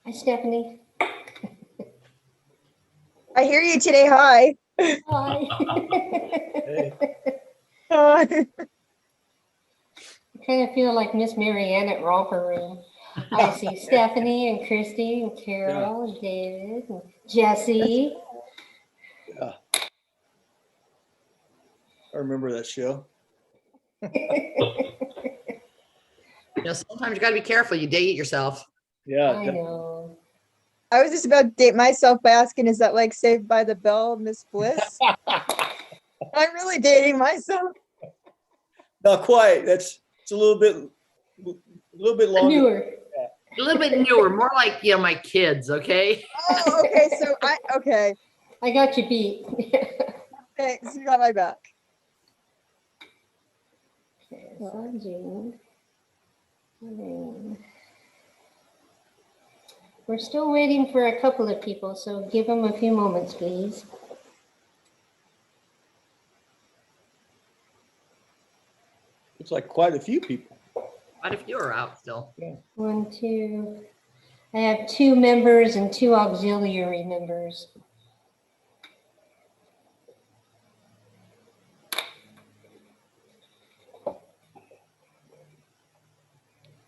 Hi, Stephanie. I hear you today. Hi. Hi. Hey. Hi. I kind of feel like Miss Marianne at Romper Room. I see Stephanie and Christy and Carol and David and Jesse. Yeah. I remember that show. Sometimes you gotta be careful. You date yourself. Yeah. I know. I was just about to date myself by asking, is that like Saved by the Bell, Miss Bliss? I'm really dating myself. Not quite. It's a little bit longer. Newer. A little bit newer, more like my kids. Okay. Oh, okay. So okay. I got you beat. Thanks. You got my back. Okay, so June. We're still waiting for a couple of people, so give them a few moments, please. It's like quite a few people. Quite a few are out still. 1, 2. I have 2 members and 2 auxiliary members.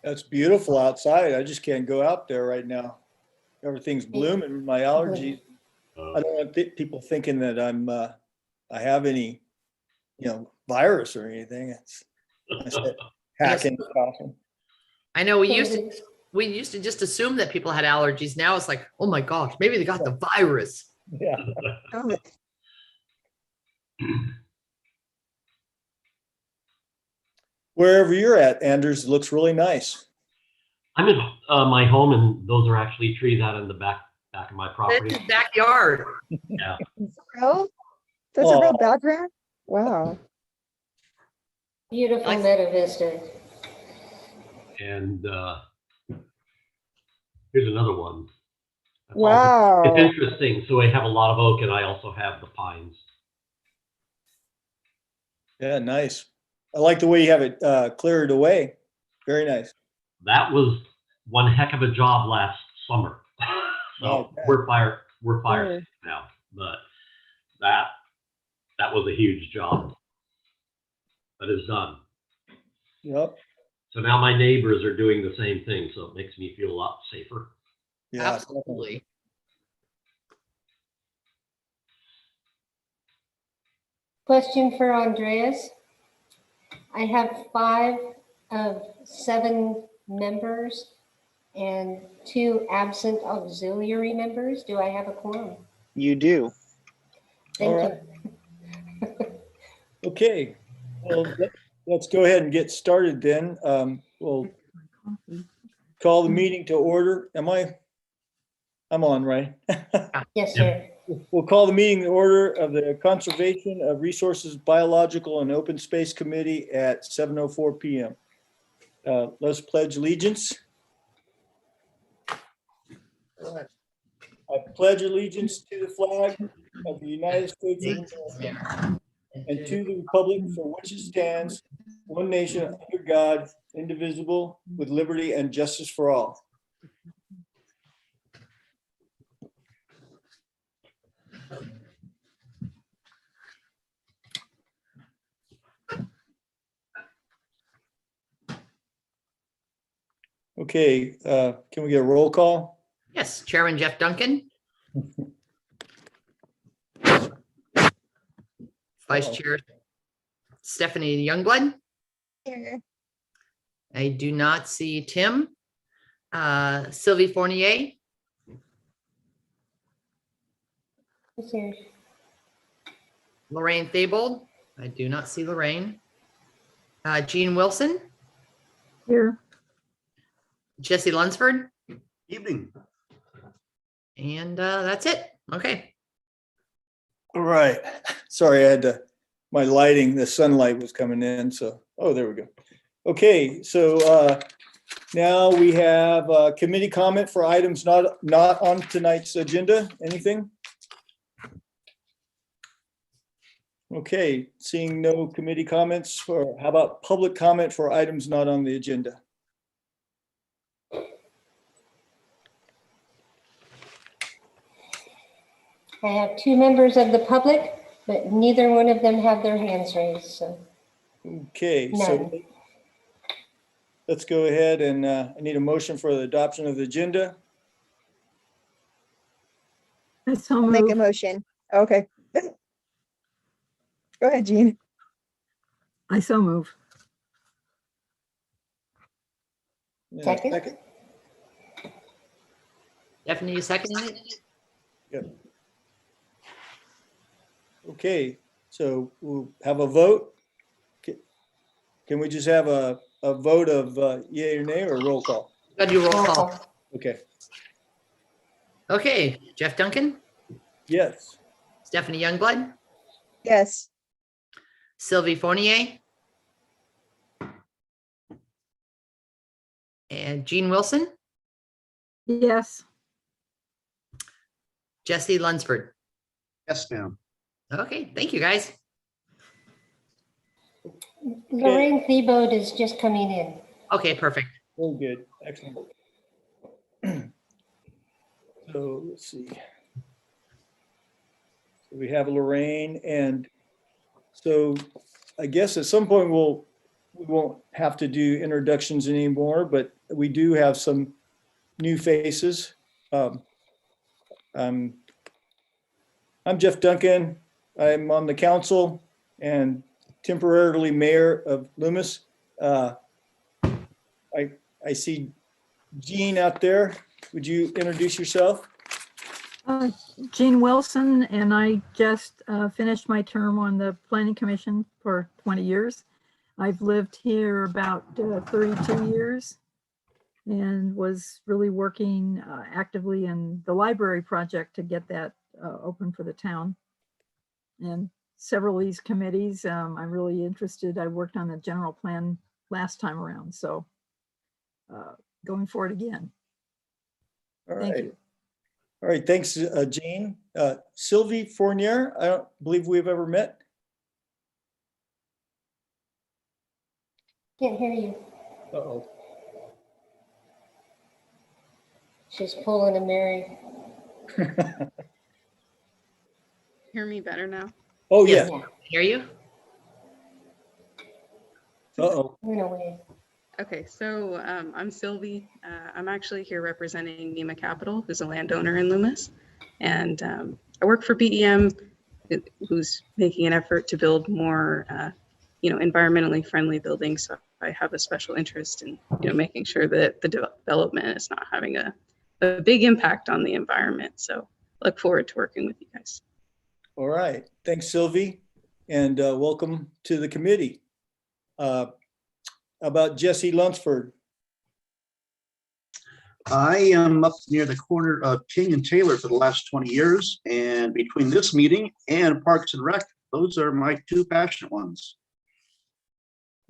It's beautiful outside. I just can't go out there right now. Everything's blooming. My allergies. I don't want people thinking that I have any, virus or anything. It's hacking, coughing. I know we used to just assume that people had allergies. Now it's like, oh my gosh, maybe they got the virus. Yeah. Wherever you're at, Anders, it looks really nice. I'm in my home, and those are actually trees out in the back of my property. It's his backyard. Yeah. Real? That's a real background? Wow. Beautiful Like- Meadow Vista. And here's another one. That's Wow. also, it's interesting. So I have a lot of oak, and I also have the pines. Yeah, nice. I like the way you have it cleared away. Very nice. That was one heck of a job last summer. So Okay. we're fire safe now, but that was a huge job. But it's done. Yep. So now my neighbors are doing the same thing, so it makes me feel a lot safer. Yeah. Absolutely. Question for Andreas. I have 5 of 7 members and 2 absent auxiliary members. Do I have a quorum? You do. Thank All you. Okay. Well, let's go ahead and get started then. We'll call the meeting to order. I'm on, right? Yes, sir. We'll call the meeting to order of the Conservation of Resources Biological and Open Space Committee at 7:04 p.m. Let's pledge allegiance. All right. I pledge allegiance to the flag of the United States of America and to the republic for which it stands, one nation under God, indivisible, with liberty and justice for all. Okay, can we get a roll call? Yes, Chairman Jeff Duncan. Vice Chair Stephanie Youngblood. Here. I do not see Tim. Sylvie Fournier. Yes, sir. Lorraine Thaybold. I do not see Lorraine. Jean Wilson. Here. Jesse Lunsford. Evening. And that's it. Okay. All right. Sorry, my lighting, the sunlight was coming in. So, there we go. Okay, so now we have committee comment for items not on tonight's agenda. Anything? Okay, seeing no committee comments, or how about public comment for items not on the agenda? I have 2 members of the public, but neither one of them have their hands raised, so Okay, so none. let's go ahead and I need a motion for the adoption of the agenda. I so Make a move. motion. Okay. Go ahead, Jean. I so move. Second? Stephanie, you seconding it? Yep. Okay, so we'll have a vote. Can we just have a vote of yea or nay or roll call? Got to do roll Roll call. call. Okay, Okay, Jeff Duncan, yes. Stephanie Youngblood, Yes. Sylvie Fournier, and Jean Wilson, Yes. Jesse Lunsford. Yes, ma'am. Okay, thank you, guys. Lorraine Thiebaud is just coming in. Okay, perfect. Very good, excellent. So let's see. So we have Lorraine, and so I guess at some point we won't have to do introductions anymore, but we do have some new faces. I'm Jeff Duncan. I'm on the council and temporarily mayor of Loomis. I see Jean out there. Would you introduce yourself? Jean Wilson, and I just finished my term on the Planning Commission for 20 years. I've lived here about 32 years and was really working actively in the library project to get that open for the town. And several of these committees, I'm really interested. I worked on the general plan last time around, so going forward again. All Thank right. you. All right, thanks, Jean. Sylvie Fournier, I don't believe we've ever met. Can't hear you. Uh-oh. She's pulling a Mary. Hear me better now? Oh, yeah. Yeah, Hear you? Uh-oh. went away. Okay, so I'm Sylvie. I'm actually here representing NEMA Capital, who's a landowner in Loomis. And I work for BEM, who's making an effort to build more, environmentally friendly buildings. So I have a special interest in, making sure that the development is not having a big impact on the environment. So look forward to working with you guys. All right. Thanks, Sylvie. And welcome to the committee. About Jesse Lunsford. I am up near the corner of King and Taylor for the last 20 years. And between this meeting and Parks and Rec, those are my two passionate ones.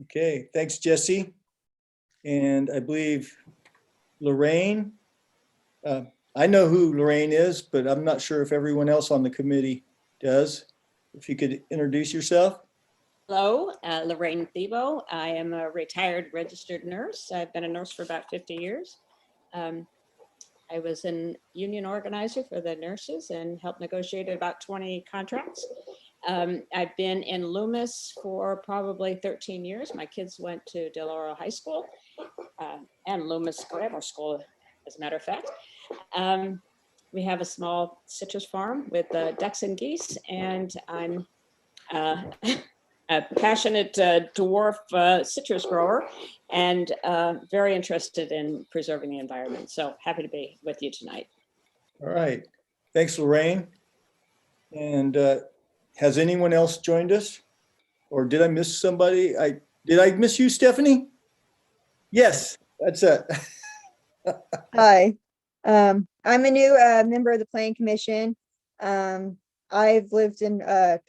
Okay, thanks, Jesse. And I believe Lorraine. I know who Lorraine is, but I'm not sure if everyone else on the committee does. If you could introduce yourself. Hello, Lorraine Thiebaud. I am a retired registered nurse. I've been a nurse for about 50 years. I was an union organizer for the nurses and helped negotiate about 20 contracts. I've been in Loomis for probably 13 years. My kids went to Del Oro High School and Loomis Grammar School, as a matter of fact. We have a small citrus farm with ducks and geese, and I'm a passionate dwarf citrus grower and very interested in preserving the environment. So happy to be with you tonight. All right. Thanks, Lorraine. And has anyone else joined us? Or did I miss somebody? Did I miss you, Stephanie? Yes, that's it. Hi. I'm a new member of the Planning Commission. I've lived in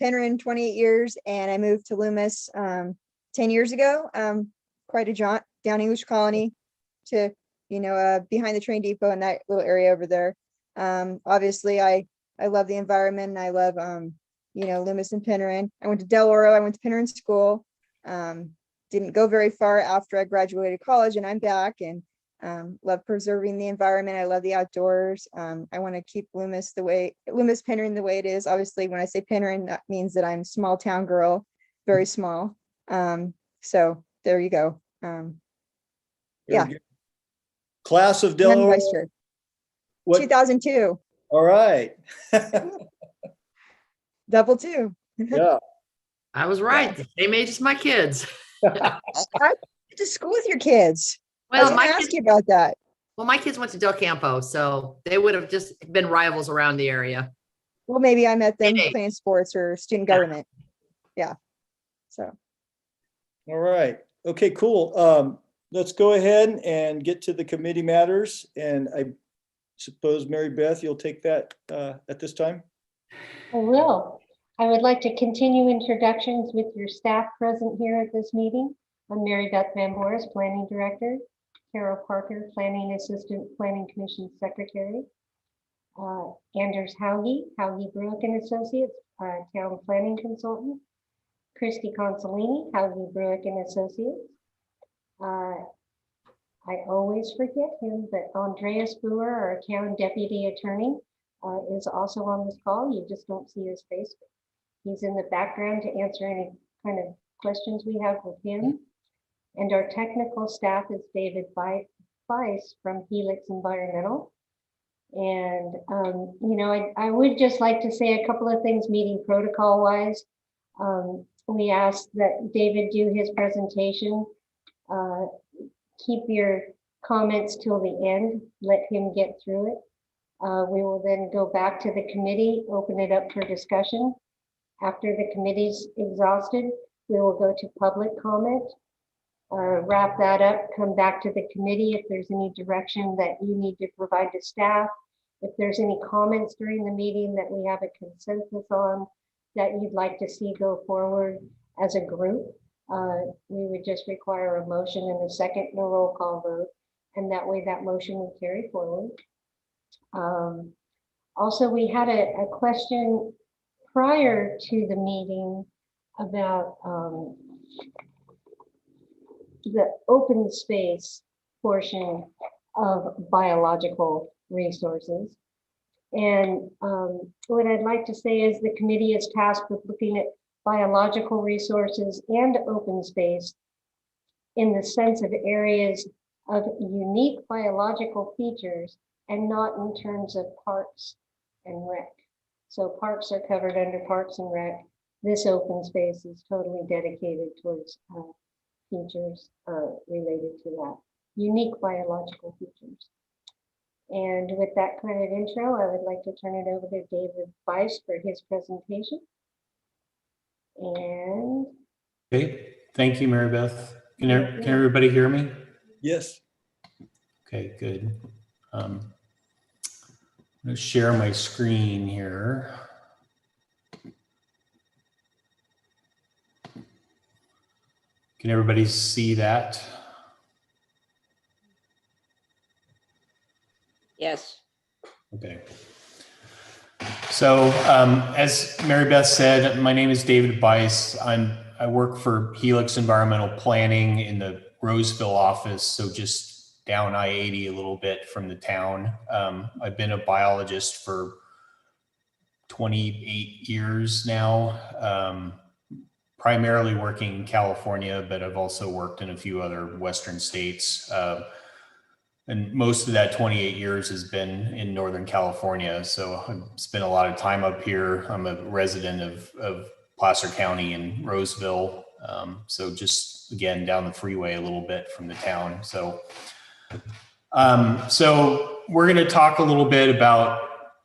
Penryn 28 years, and I moved to Loomis 10 years ago. Quite a jaunt down English Colony to, behind the train depot in that little area over there. Obviously, I love the environment, and I love, Loomis and Penryn. I went to Del Oro. I went to Penryn School. Didn't go very far after I graduated college, and I'm back. And Love preserving the environment. I love the outdoors. I want to keep Loomis Penryn the way it is. Obviously, when I say Penryn, that means that I'm a small town girl, very small. So there you go. Very Yeah. good. Class of And I'm Delaware. vice chair. What? 2002, All right. double two. Yeah. I was right. The same age as my kids. I went to school with your kids. I was Well, gonna my ask kids, you about that. well, my kids went to Del Campo, so they would have just been rivals around the area. Well, maybe I met them Maybe. playing sports or student Yeah. government. Yeah. So, All right. Okay, cool. Let's go ahead and get to the committee matters. And I suppose Mary Beth, you'll take that at this time? I will. I would like to continue introductions with your staff present here at this meeting. I'm Mary Beth Van Boris, Planning Director, Carol Parker, Planning Assistant, Planning Commission Secretary, Anders Hauge, Hauge Bruick and Associates, Town Planning Consultant, Christy Consolini, Hauge Bruick and Associates. I always forget him, but Andreas Brewer, our Town Deputy Attorney, is also on this call. You just don't see his face. He's in the background to answer any kind of questions we have with him. And our technical staff is David Weiss from Helix Environmental. And, I would just like to say a couple of things meeting protocol wise. We asked that David do his presentation. Keep your comments till the end, let him get through it. We will then go back to the committee, open it up for discussion. After the committee's exhausted, we will go to public comment, wrap that up, come back to the committee if there's any direction that you need to provide to staff. If there's any comments during the meeting that we have a consensus on that you'd like to see go forward as a group, we would just require a motion and a second and a roll call vote. And that way that motion will carry forward. Also, we had a question prior to the meeting about the open space portion of biological resources. And what I'd like to say is the committee is tasked with looking at biological resources and open space in the sense of areas of unique biological features and not in terms of parks and rec. So parks are covered under Parks and Rec. This open space is totally dedicated towards features related to that, unique biological features. And with that kind of intro, I would like to turn it over to David Weiss for his presentation. And okay, thank you, Mary Beth. Can everybody hear me? Yes. Okay, good. I'm going to share my screen here. Can everybody see that? Yes. Okay. So as Mary Beth said, my name is David Weiss. I work for Helix Environmental Planning in the Roseville office, so just down I-80 a little bit from the town. I've been a biologist for 28 years now, primarily working in California, but I've also worked in a few other Western states. And most of that 28 years has been in Northern California. So I've spent a lot of time up here. I'm a resident of Placer County in Roseville. So just again, down the freeway a little bit from the town. So we're going to talk a little bit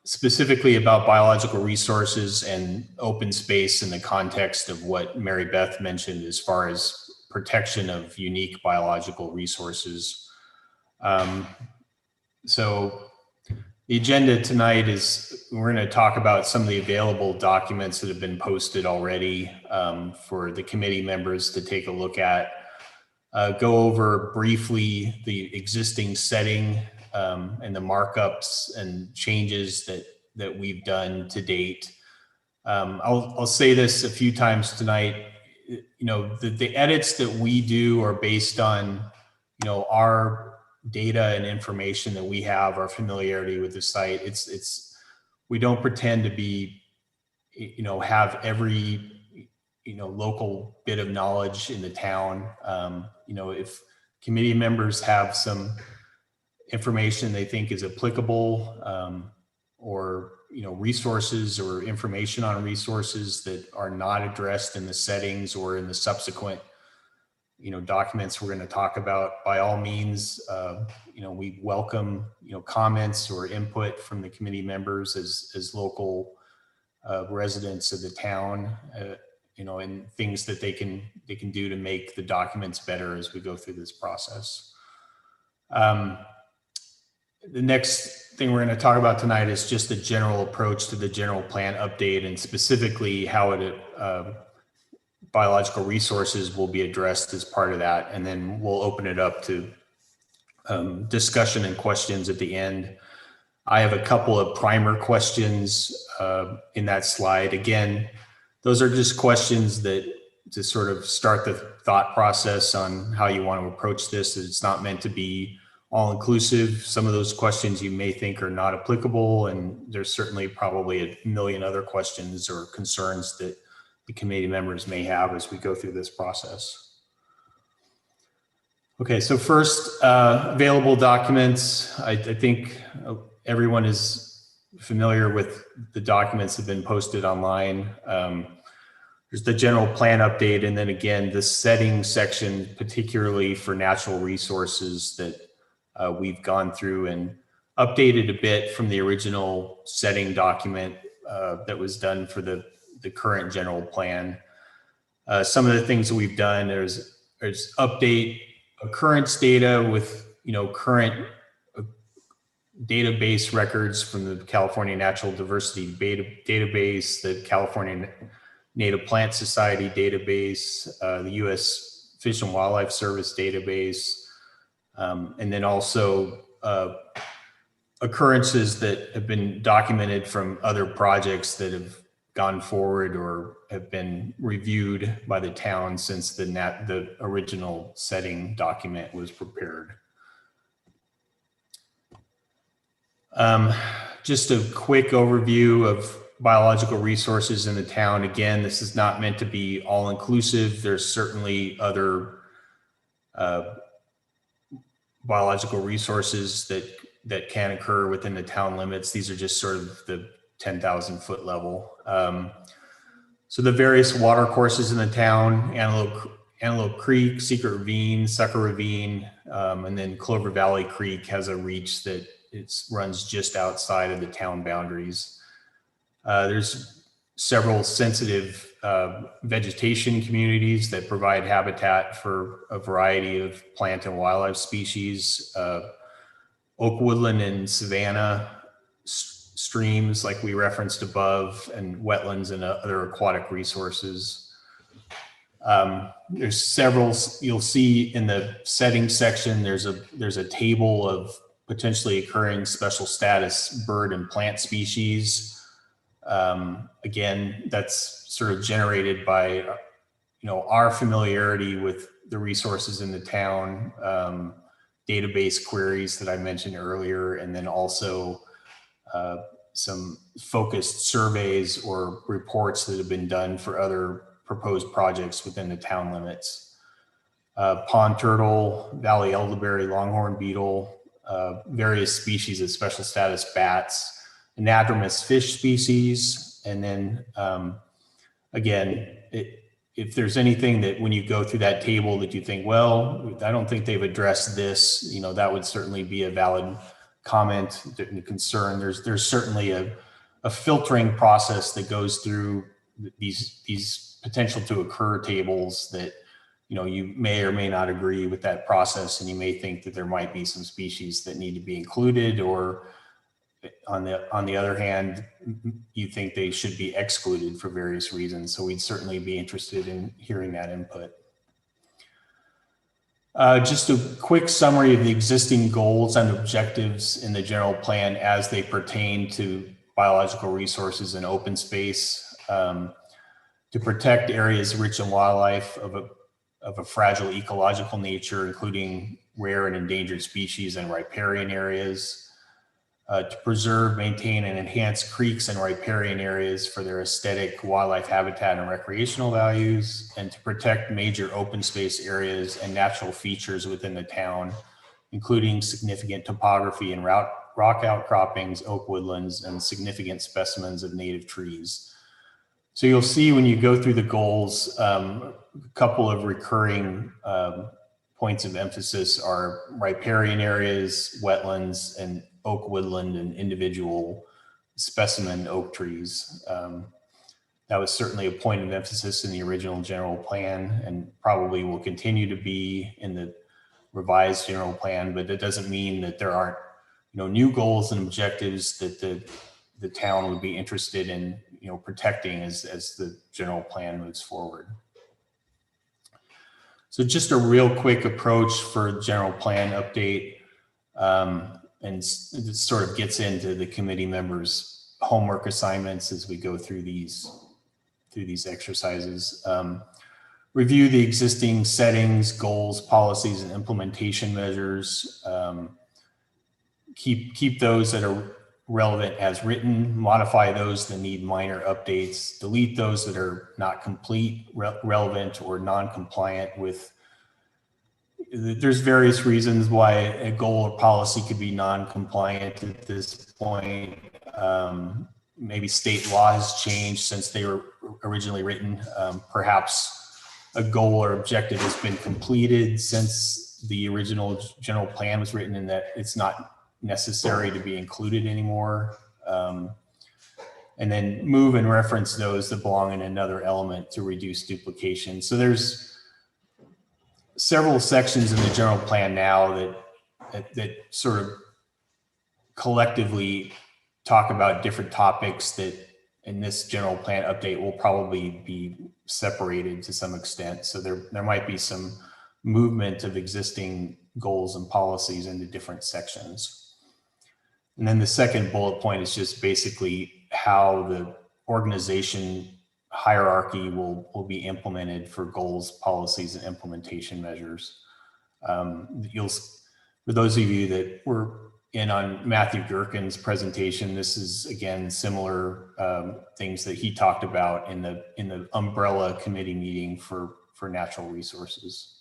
specifically about biological resources and open space in the context of what Mary Beth mentioned as far as protection of unique biological resources. So the agenda tonight is we're going to talk about some of the available documents that have been posted already for the committee members to take a look at, go over briefly the existing setting and the markups and changes that we've done to date. I'll say this a few times tonight, the edits that we do are based on, our data and information that we have, our familiarity with the site. We don't pretend to be, have every, local bit of knowledge in the town. If committee members have some information they think is applicable, or resources or information on resources that are not addressed in the settings or in the subsequent documents we're going to talk about, by all means, we welcome comments or input from the committee members as local residents of the town, and things that they can do to make the documents better as we go through this process. The next thing we're going to talk about tonight is just the general approach to the general plan update, and specifically how biological resources will be addressed as part of that. And then we'll open it up to discussion and questions at the end. I have a couple of primer questions in that slide. Again, those are just questions that to sort of start the thought process on how you want to approach this. It's not meant to be all inclusive. Some of those questions you may think are not applicable, and there's certainly probably a million other questions or concerns that the committee members may have as we go through this process. Okay, so first, available documents. I think everyone is familiar with the documents that have been posted online. There's the general plan update, and then again, the setting section, particularly for natural resources, that we've gone through and updated a bit from the original setting document that was done for the current general plan. Some of the things that we've done, there's update occurrence data with current database records from the California Natural Diversity Database, the California Native Plant Society database, the U.S. Fish and Wildlife Service database, and then also occurrences that have been documented from other projects that have gone forward or have been reviewed by the town since the original setting document was prepared. Just a quick overview of biological resources in the town. Again, this is not meant to be all inclusive. There's certainly other biological resources that can occur within the town limits. These are just sort of the 10,000 foot level. So the various water courses in the town: Antelope Creek, Secret Ravine, Sucker Ravine, and then Clover Valley Creek has a reach that runs just outside of the town boundaries. There's several sensitive vegetation communities that provide habitat for a variety of plant and wildlife species. Oak woodland and savanna streams like we referenced above, and wetlands and other aquatic resources. There's several, you'll see in the settings section, there's a table of potentially occurring special status bird and plant species. Again, that's sort of generated by, our familiarity with the resources in the town, database queries that I mentioned earlier, and then also some focused surveys or reports that have been done for other proposed projects within the town limits. Pond turtle, valley elderberry, longhorn beetle, various species of special status bats, anadromous fish species, and then again, if there's anything that when you go through that table that you think, well, I don't think they've addressed this, that would certainly be a valid comment and concern. There's certainly a filtering process that goes through these potential to occur tables that you may or may not agree with that process, and you may think that there might be some species that need to be included, or on the other hand, you think they should be excluded for various reasons. So we'd certainly be interested in hearing that input. Just a quick summary of the existing goals and objectives in the general plan as they pertain to biological resources and open space, to protect areas rich in wildlife of a fragile ecological nature, including rare and endangered species and riparian areas, to preserve, maintain, and enhance creeks and riparian areas for their aesthetic, wildlife habitat, and recreational values, and to protect major open space areas and natural features within the town, including significant topography and rock outcroppings, oak woodlands, and significant specimens of native trees. So you'll see when you go through the goals, a couple of recurring points of emphasis are riparian areas, wetlands, and oak woodland and individual specimen oak trees. That was certainly a point of emphasis in the original general plan and probably will continue to be in the revised general plan, but that doesn't mean that there aren't, new goals and objectives that the town would be interested in, protecting as the general plan moves forward. So just a real quick approach for general plan update, and it sort of gets into the committee members' homework assignments as we go through these exercises. Review the existing settings, goals, policies, and implementation measures. Keep those that are relevant as written, modify those that need minor updates, delete those that are not complete, relevant, or non-compliant with. There's various reasons why a goal or policy could be non-compliant at this point. Maybe state law has changed since they were originally written. Perhaps a goal or objective has been completed since the original general plan was written and that it's not necessary to be included anymore. And then move and reference those that belong in another element to reduce duplication. So there's several sections in the general plan now that sort of collectively talk about different topics that in this general plan update will probably be separated to some extent. So there might be some movement of existing goals and policies into different sections. And then the second bullet point is just basically how the organization hierarchy will be implemented for goals, policies, and implementation measures. For those of you that were in on Matthew Gherkin's presentation, this is again similar things that he talked about in the umbrella committee meeting for natural resources.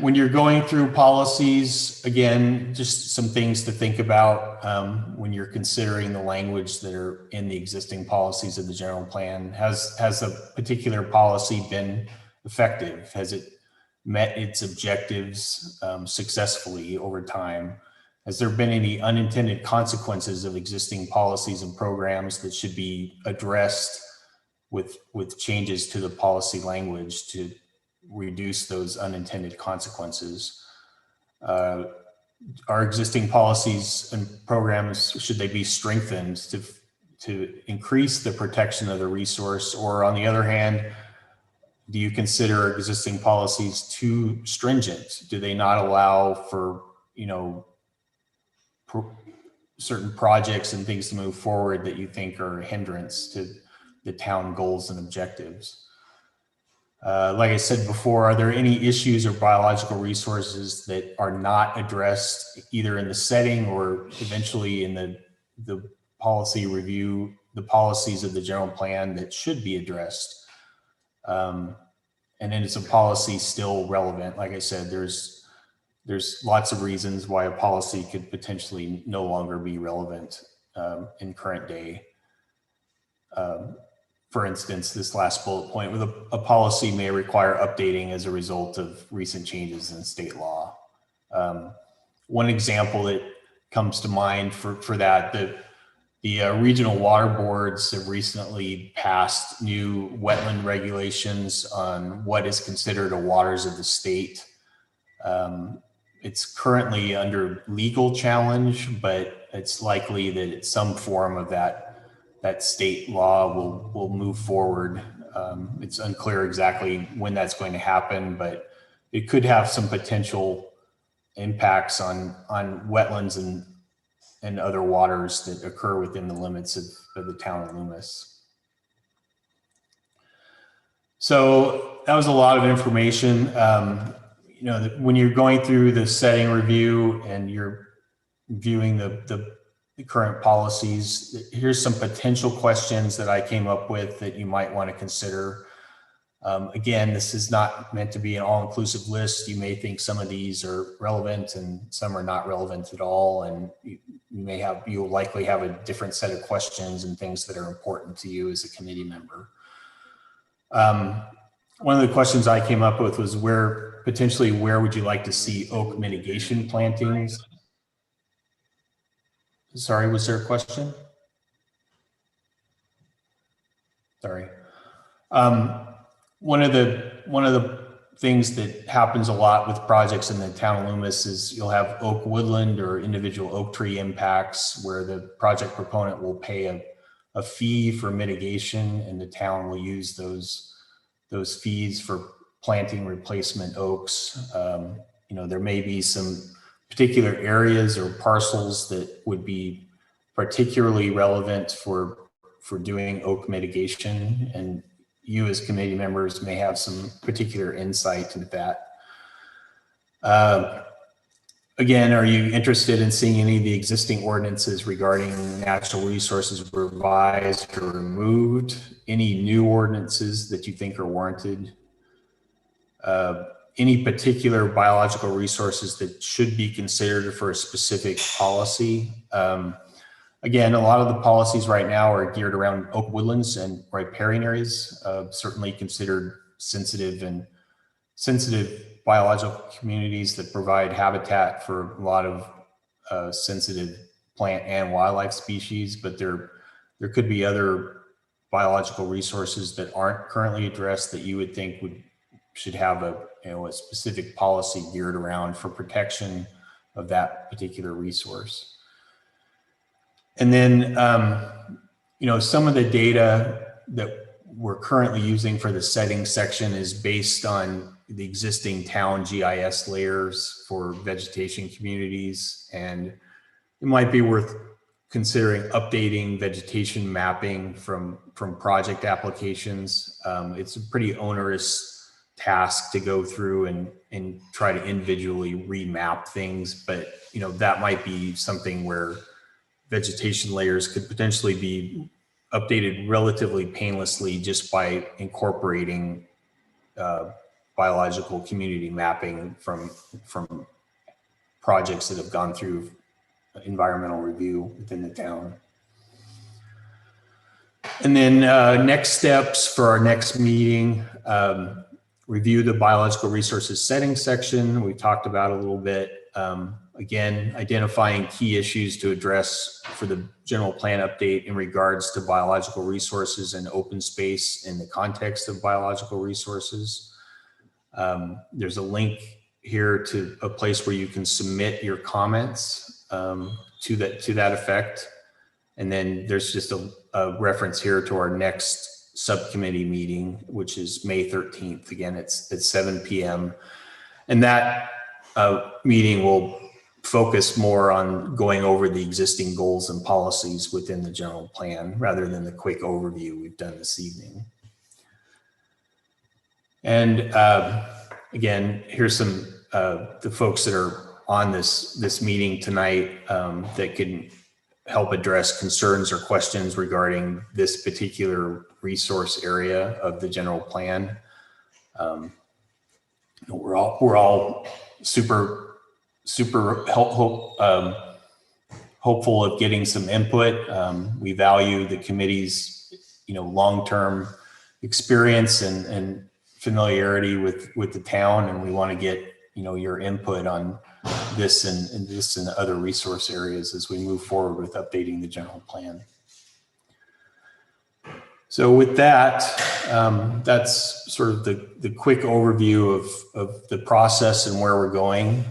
When you're going through policies, again, just some things to think about when you're considering the language that are in the existing policies of the general plan. Has a particular policy been effective? Has it met its objectives successfully over time? Has there been any unintended consequences of existing policies and programs that should be addressed with changes to the policy language to reduce those unintended consequences? Our existing policies and programs, should they be strengthened to increase the protection of the resource? Or on the other hand, do you consider existing policies too stringent? Do they not allow for, certain projects and things to move forward that you think are a hindrance to the town goals and objectives? Like I said before, are there any issues or biological resources that are not addressed either in the setting or eventually in the policy review, the policies of the general plan that should be addressed? And then is a policy still relevant? Like I said, there's lots of reasons why a policy could potentially no longer be relevant in current day. For instance, this last bullet point, with a policy may require updating as a result of recent changes in state law. One example that comes to mind for that, the regional water boards have recently passed new wetland regulations on what is considered a waters of the state. It's currently under legal challenge, but it's likely that some form of that state law will move forward. It's unclear exactly when that's going to happen, but it could have some potential impacts on wetlands and other waters that occur within the limits of the town of Loomis. So that was a lot of information. You know, when you're going through the setting review and you're viewing the current policies, here's some potential questions that I came up with that you might want to consider. Again, this is not meant to be an all-inclusive list. You may think some of these are relevant and some are not relevant at all. And you'll likely have a different set of questions and things that are important to you as a committee member. One of the questions I came up with was potentially where would you like to see oak mitigation plantings? Sorry, was there a question? Sorry. One of the things that happens a lot with projects in the town of Loomis is you'll have oak woodland or individual oak tree impacts where the project proponent will pay a fee for mitigation, and the town will use those fees for planting replacement oaks. You know, there may be some particular areas or parcels that would be particularly relevant for doing oak mitigation, and you as committee members may have some particular insight into that. Again, are you interested in seeing any of the existing ordinances regarding natural resources revised or removed? Any new ordinances that you think are warranted? Any particular biological resources that should be considered for a specific policy? Again, a lot of the policies right now are geared around oak woodlands and riparian areas, certainly considered sensitive biological communities that provide habitat for a lot of sensitive plant and wildlife species, but there could be other biological resources that aren't currently addressed that you would think should have a specific policy geared around for protection of that particular resource. And then, some of the data that we're currently using for the setting section is based on the existing town GIS layers for vegetation communities. And it might be worth considering updating vegetation mapping from project applications. It's a pretty onerous task to go through and try to individually remap things, but that might be something where vegetation layers could potentially be updated relatively painlessly just by incorporating biological community mapping from projects that have gone through environmental review within the town. And then next steps for our next meeting, review the biological resources setting section. We talked about a little bit. Again, identifying key issues to address for the general plan update in regards to biological resources and open space in the context of biological resources. There's a link here to a place where you can submit your comments to that effect. And then there's just a reference here to our next subcommittee meeting, which is May 13th. Again, it's at 7 p.m. And that meeting will focus more on going over the existing goals and policies within the general plan rather than the quick overview we've done this evening. And again, here's some the folks that are on this meeting tonight that can help address concerns or questions regarding this particular resource area of the general plan. We're all super helpful, hopeful of getting some input. We value the committee's, long-term experience and familiarity with the town, and we want to get, your input on this and other resource areas as we move forward with updating the general plan. So with that, that's sort of the quick overview of the process and where we're going.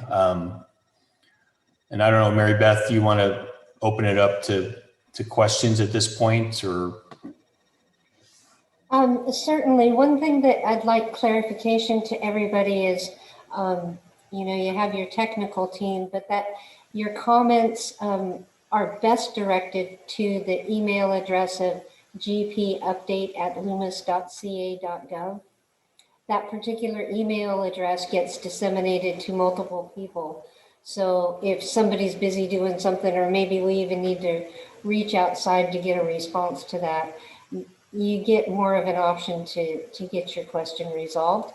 And I don't know, Mary Beth, do you want to open it up to questions at this point, or? Certainly. One thing that I'd like clarification to everybody is, you have your technical team, but that your comments are best directed to the email address of gpupdate@loomis.ca.gov. that particular email address gets disseminated to multiple people. So if somebody's busy doing something, or maybe we even need to reach outside to get a response to that, you get more of an option to get your question resolved.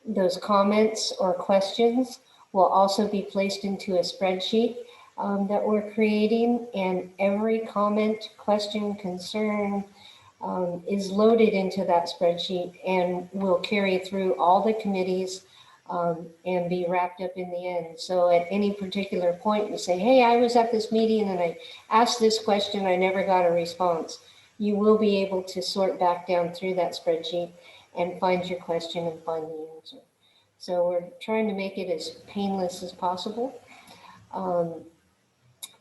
Those comments or questions will also be placed into a spreadsheet that we're creating, and every comment, question, concern is loaded into that spreadsheet and will carry through all the committees and be wrapped up in the end. So at any particular point, you say, hey, I was at this meeting and I asked this question, I never got a response. You will be able to sort back down through that spreadsheet and find your question and find the answer. So we're trying to make it as painless as possible.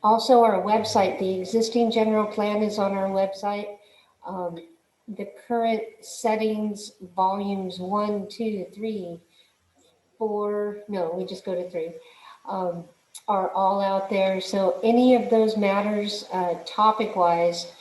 Also, our website, the existing general plan is on our website. The current settings, volumes 1, 2, 3, 4, no, we just go to 3, are all out there. So any of those matters, topic-wise,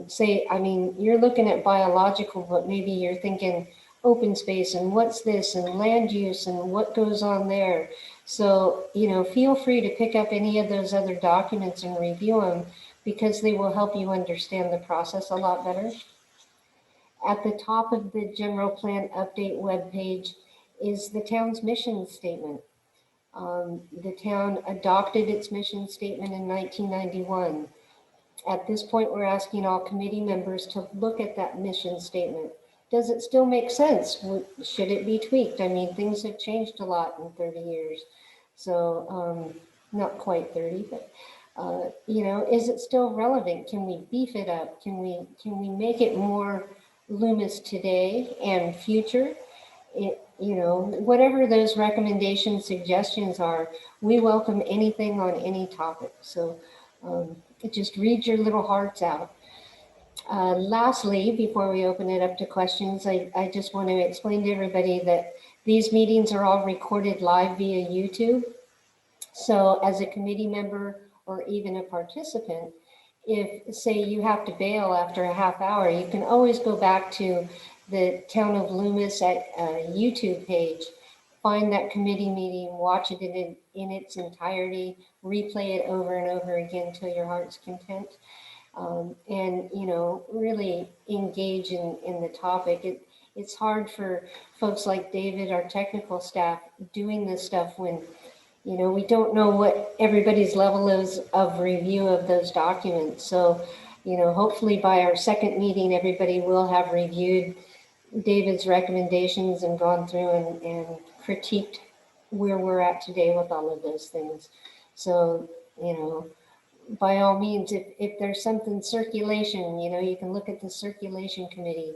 say, I mean, you're looking at biological, but maybe you're thinking open space and what's this and land use and what goes on there. So, you know, feel free to pick up any of those other documents and review them, because they will help you understand the process a lot better. At the top of the general plan update webpage is the town's mission statement. The town adopted its mission statement in 1991. At this point, we're asking all committee members to look at that mission statement. Does it still make sense? Should it be tweaked? I mean, things have changed a lot in 30 years. So not quite 30, but you know, is it still relevant? Can we beef it up? Can we make it more Loomis today and future? You know, whatever those recommendations, suggestions are, we welcome anything on any topic. So just read your little hearts out. Lastly, before we open it up to questions, I just want to explain to everybody that these meetings are all recorded live via YouTube. So as a committee member or even a participant, if, say, you have to bail after a half hour, you can always go back to the Town of Loomis at YouTube page, find that committee meeting, watch it in its entirety, replay it over and over again till your heart's content. And, you know, really engage in the topic. It's hard for folks like David, our technical staff, doing this stuff when, you know, we don't know what everybody's level is of review of those documents. So, you know, hopefully by our second meeting, everybody will have reviewed David's recommendations and gone through and critiqued where we're at today with all of those things. So, you know, by all means, if there's something circulation, you know, you can look at the circulation committee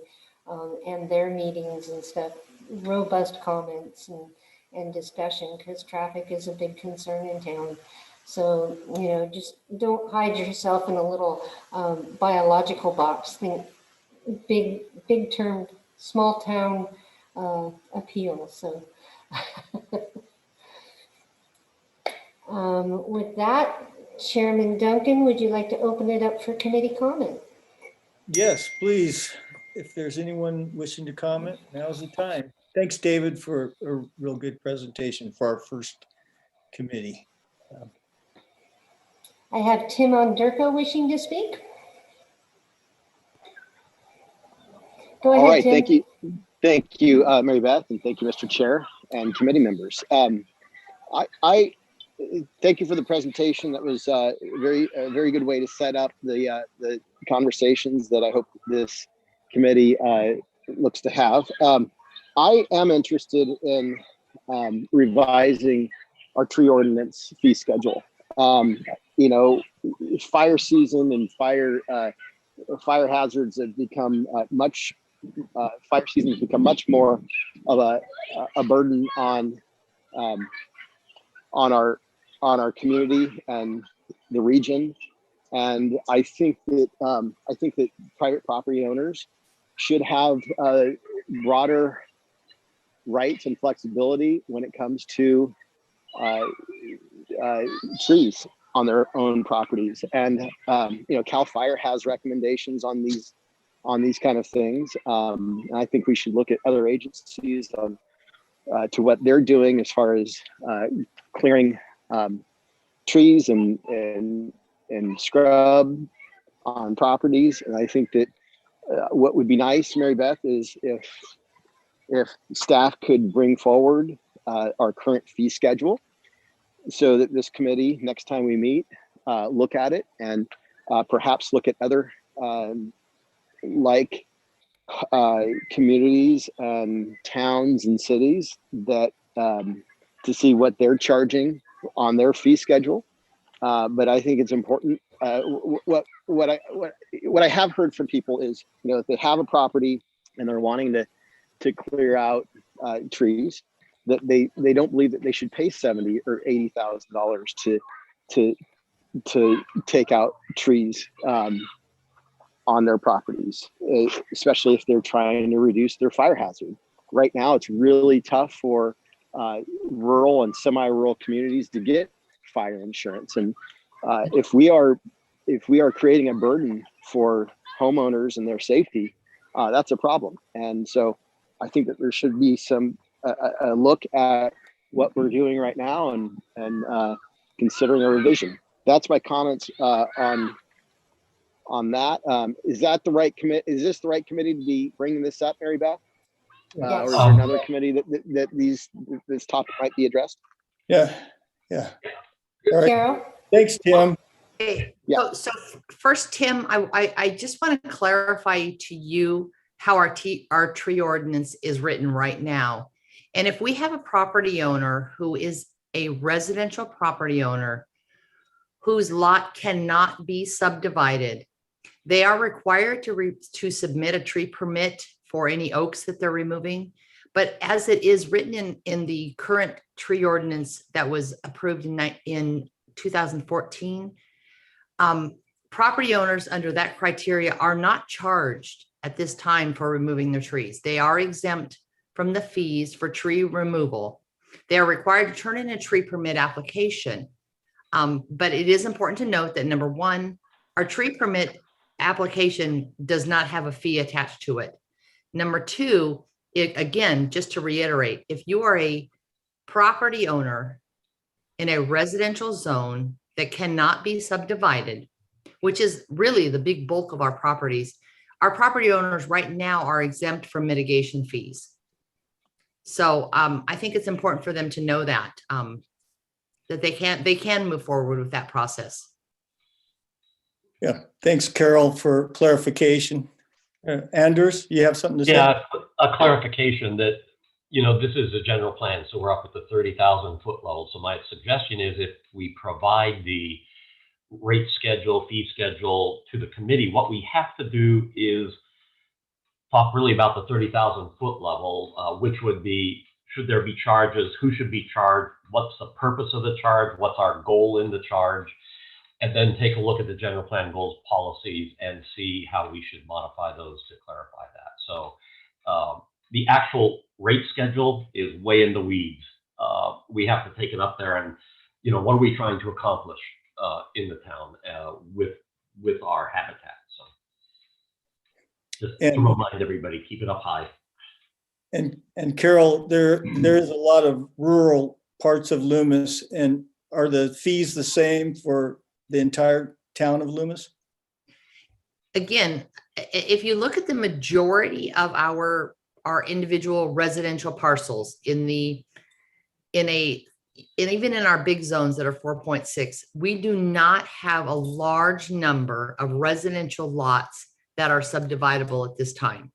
and their meetings and stuff, robust comments and discussion, because traffic is a big concern in town. So, you know, just don't hide yourself in a little biological box. Think big term, small town appeal. So with that, Chairman Duncan, would you like to open it up for committee comment? Yes, please. If there's anyone wishing to comment, now's the time. Thanks, David, for a real good presentation for our first committee. I have Tim Onderko wishing to speak. Go ahead, All right, Tim. thank you. Thank you, Mary Beth, and thank you, Mr. Chair and committee members. I thank you for the presentation. That was a very good way to set up the conversations that I hope this committee looks to have. I am interested in revising our tree ordinance fee schedule. You know, fire season and fire hazards have become fire season has become much more of a burden on our community and the region. And I think that private property owners should have broader rights and flexibility when it comes to trees on their own properties. And you know, CAL FIRE has recommendations on these kind of things. And I think we should look at other agencies on to what they're doing as far as clearing trees and scrub on properties. And I think that what would be nice, Mary Beth, is if staff could bring forward our current fee schedule so that this committee, next time we meet, look at it and perhaps look at other like communities and towns and cities that to see what they're charging on their fee schedule. But I think it's important. What I have heard from people is, you know, if they have a property and they're wanting to clear out trees, that they don't believe that they should pay $70,000 or $80,000 to take out trees on their properties, especially if they're trying to reduce their fire hazard. Right now, it's really tough for rural and semi-rural communities to get fire insurance. And if we are creating a burden for homeowners and their safety, that's a problem. And so I think that there should be a look at what we're doing right now and considering a revision. That's my comments on that. Is that the right is this the right committee to be bringing this up, Mary Beth? Or is there another committee that this topic might be addressed? Yeah. All right. Carol? Thanks, Tim. Okay, Yeah. so first, Tim, I just want to clarify to you how our tree ordinance is written right now. And if we have a property owner who is a residential property owner whose lot cannot be subdivided, they are required to submit a tree permit for any oaks that they're removing. But as it is written in the current tree ordinance that was approved in 2014, property owners under that criteria are not charged at this time for removing their trees. They are exempt from the fees for tree removal. They are required to turn in a tree permit application. But it is important to note that number one, our tree permit application does not have a fee attached to it. Number two, again, just to reiterate, if you are a property owner in a residential zone that cannot be subdivided, which is really the big bulk of our properties, our property owners right now are exempt from mitigation fees. So I think it's important for them to know that, that they can move forward with that process. Yeah, thanks, Carol, for clarification. Anders, you have something to say? Yeah, a clarification that, you know, this is a general plan, so we're up at the 30,000 foot level. So my suggestion is if we provide the rate schedule, fee schedule to the committee, what we have to do is talk really about the 30,000 foot level, which would be, should there be charges? Who should be charged? What's the purpose of the charge? What's our goal in the charge? And then take a look at the general plan goals, policies, and see how we should modify those to clarify that. So the actual rate schedule is way in the weeds. We have to take it up there and, you know, what are we trying to accomplish in the town with our habitat? So just to remind everybody, keep it up high. And Carol, there is a lot of rural parts of Loomis, and are the fees the same for the entire town of Loomis? Again, if you look at the majority of our individual residential parcels and even in our big zones that are 4.6, we do not have a large number of residential lots that are subdividable at this time.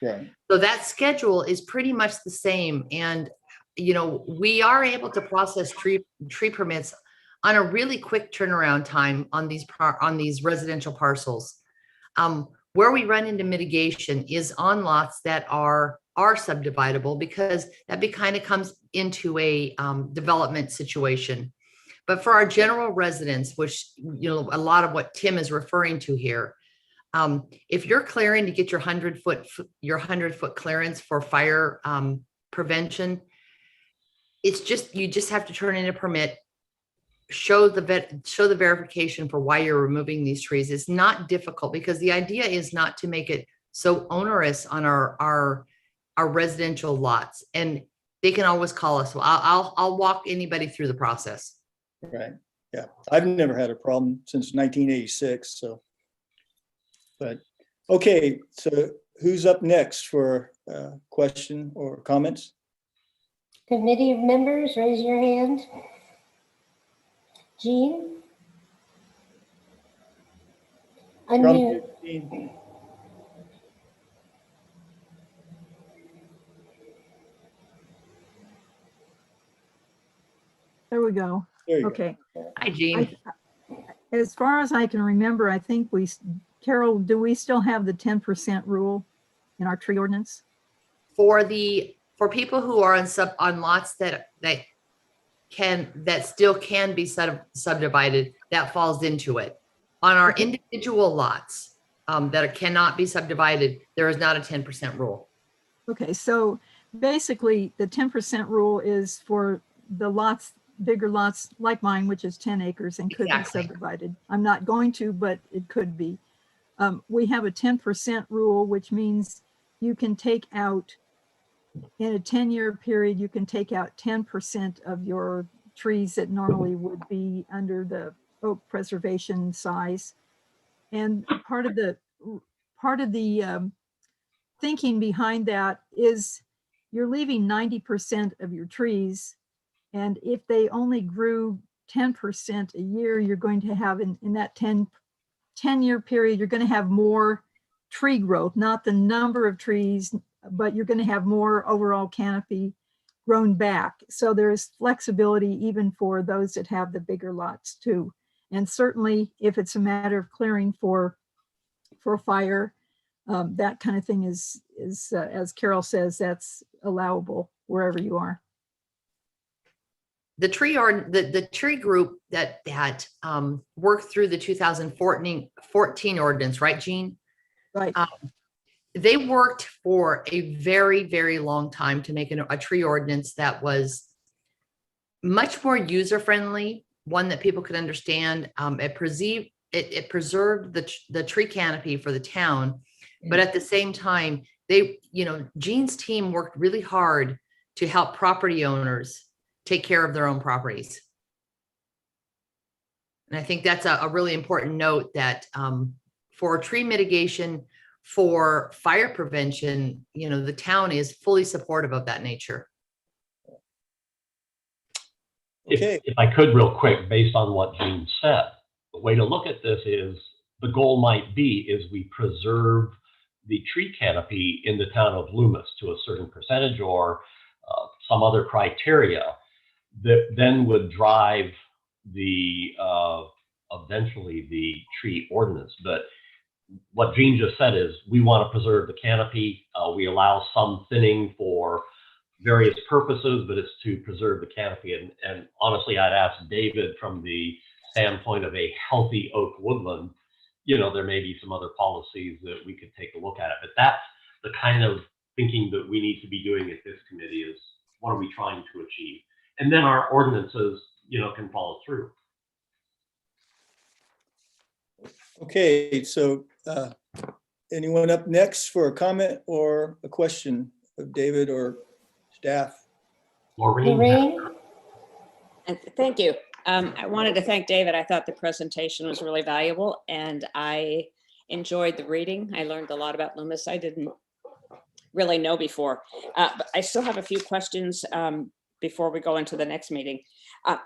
Yeah. So that schedule is pretty much the same. And, you know, we are able to process tree permits on a really quick turnaround time on these residential parcels. Where we run into mitigation is on lots that are subdividable, because that kind of comes into a development situation. But for our general residents, which, you know, a lot of what Tim is referring to here, if you're clearing to get your 100 foot clearance for fire prevention, it's just, you just have to turn in a permit, show the verification for why you're removing these trees. It's not difficult, because the idea is not to make it so onerous on our residential lots. And they can always call us. So I'll walk anybody through the process. Right, yeah. I've never had a problem since 1986, so. But, okay, so who's up next for question or comments? Committee members, raise your hand. Jean? Unmute. There we go. There you go. Okay. Hi, Jean. As far as I can remember, I think Carol, do we still have the 10% rule in our tree ordinance? For people who are on lots that still can be subdivided, that falls into it. On our individual lots that cannot be subdivided, there is not a 10% rule. Okay, so basically the 10% rule is for the lots, bigger lots like mine, which is 10 acres and could Exactly. be subdivided. I'm not going to, but it could be. We have a 10% rule, which means you can take out, in a 10-year period, you can take out 10% of your trees that normally would be under the oak preservation size. And part of the thinking behind that is you're leaving 90% of your trees. And if they only grew 10% a year, you're going to have in that 10-year period, you're going to have more tree growth, not the number of trees, but you're going to have more overall canopy grown back. So there's flexibility even for those that have the bigger lots too. And certainly if it's a matter of clearing for fire, that kind of thing is as Carol says, that's allowable wherever you are. The tree group that worked through the 2014 ordinance, right, Jean? Right. They worked for a very, very long time to make a tree ordinance that was much more user-friendly, one that people could understand. It preserved the tree canopy for the town, but at the same time, Jean's team worked really hard to help property owners take care of their own properties. And I think that's a really important note that for tree mitigation, for fire prevention, the town is fully supportive of that nature. Okay. If I could real quick, based on what Jean said, the way to look at this is the goal might be is we preserve the tree canopy in the town of Loomis to a certain percentage or some other criteria that then would drive the eventually the tree ordinance. But what Jean just said is we want to preserve the canopy. We allow some thinning for various purposes, but it's to preserve the canopy. And honestly, I'd ask David from the standpoint of a healthy oak woodland, there may be some other policies that we could take a look at it. But that's the kind of thinking that we need to be doing at this committee is what are we trying to achieve? And then our ordinances, can follow through. Okay, so anyone up next for a comment or a question of David or staff? Lorraine? Thank you. I wanted to thank David. I thought the presentation was really valuable and I enjoyed the reading. I learned a lot about Loomis I didn't really know before. But I still have a few questions before we go into the next meeting.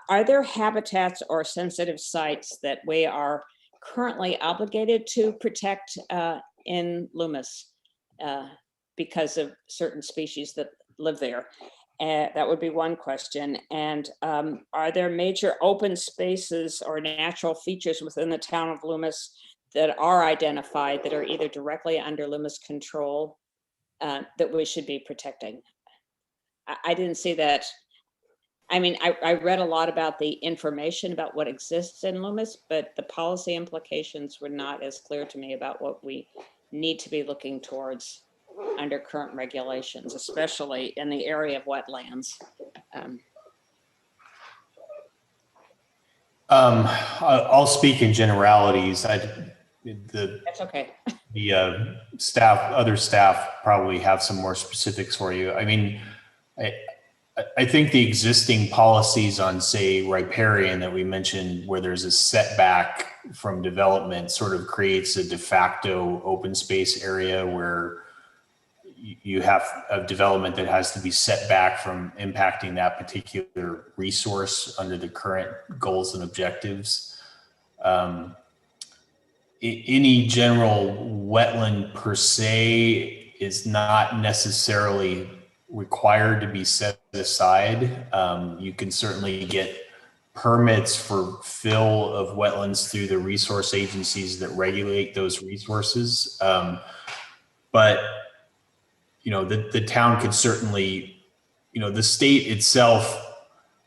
Are there habitats or sensitive sites that we are currently obligated to protect in Loomis because of certain species that live there? That would be one question. And are there major open spaces or natural features within the town of Loomis that are identified that are either directly under Loomis control that we should be protecting? I didn't see that. I mean, I read a lot about the information about what exists in Loomis, but the policy implications were not as clear to me about what we need to be looking towards under current regulations, especially in the area of wetlands. I'll speak in generalities. That's okay. The other staff probably have some more specifics for you. I mean, I think the existing policies on, say, riparian that we mentioned, where there's a setback from development, sort of creates a de facto open space area where you have a development that has to be set back from impacting that particular resource under the current goals and objectives. Any general wetland per se is not necessarily required to be set aside. You can certainly get permits for fill of wetlands through the resource agencies that regulate those resources. But you know, the town could certainly, you know, the state itself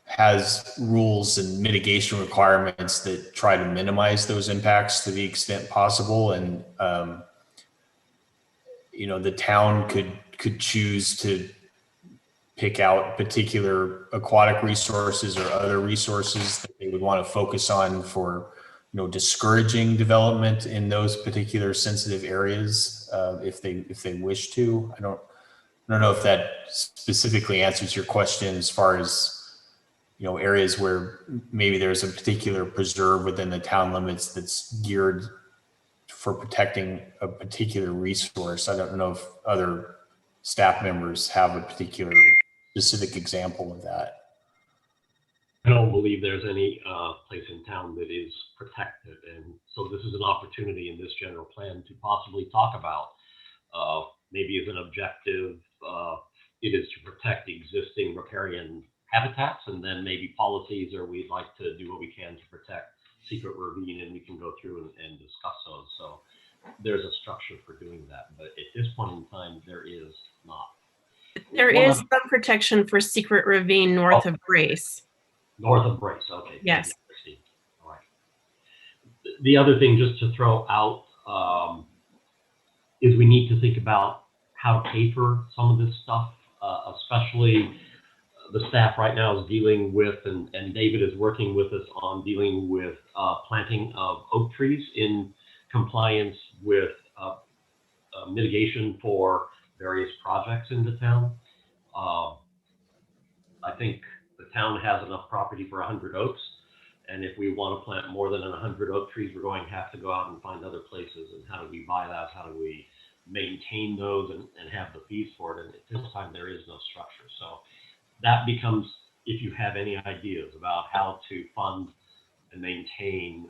has rules and mitigation requirements that try to minimize those impacts to the extent possible. And, you know, the town could choose to pick out particular aquatic resources or other resources that they would want to focus on for, you know, discouraging development in those particular sensitive areas, if they wish to. I don't know if that specifically answers your question as far as, you know, areas where maybe there's a particular preserve within the town limits that's geared for protecting a particular resource. I don't know if other staff members have a particular specific example of that. I don't believe there's any place in town that is protected. And so this is an opportunity in this general plan to possibly talk about maybe as an objective, it is to protect existing riparian habitats, and then maybe policies, or we'd like to do what we can to protect secret ravine, and we can go through and discuss those. So there's a structure for doing that, but at this point in time, there is not. There is some protection for secret ravine north of Brace. North of Brace, okay. Yes. All right. The other thing just to throw out is we need to think about how to pay for some of this stuff, especially the staff right now is dealing with, and David is working with us on dealing with planting of oak trees in compliance with mitigation for various projects in the town. I think the town has enough property for 100 oaks. And if we want to plant more than 100 oak trees, we're going to have to go out and find other places. And how do we buy that? How do we maintain those and have the fees for it? And at this time, there is no structure. So that becomes, if you have any ideas about how to fund and maintain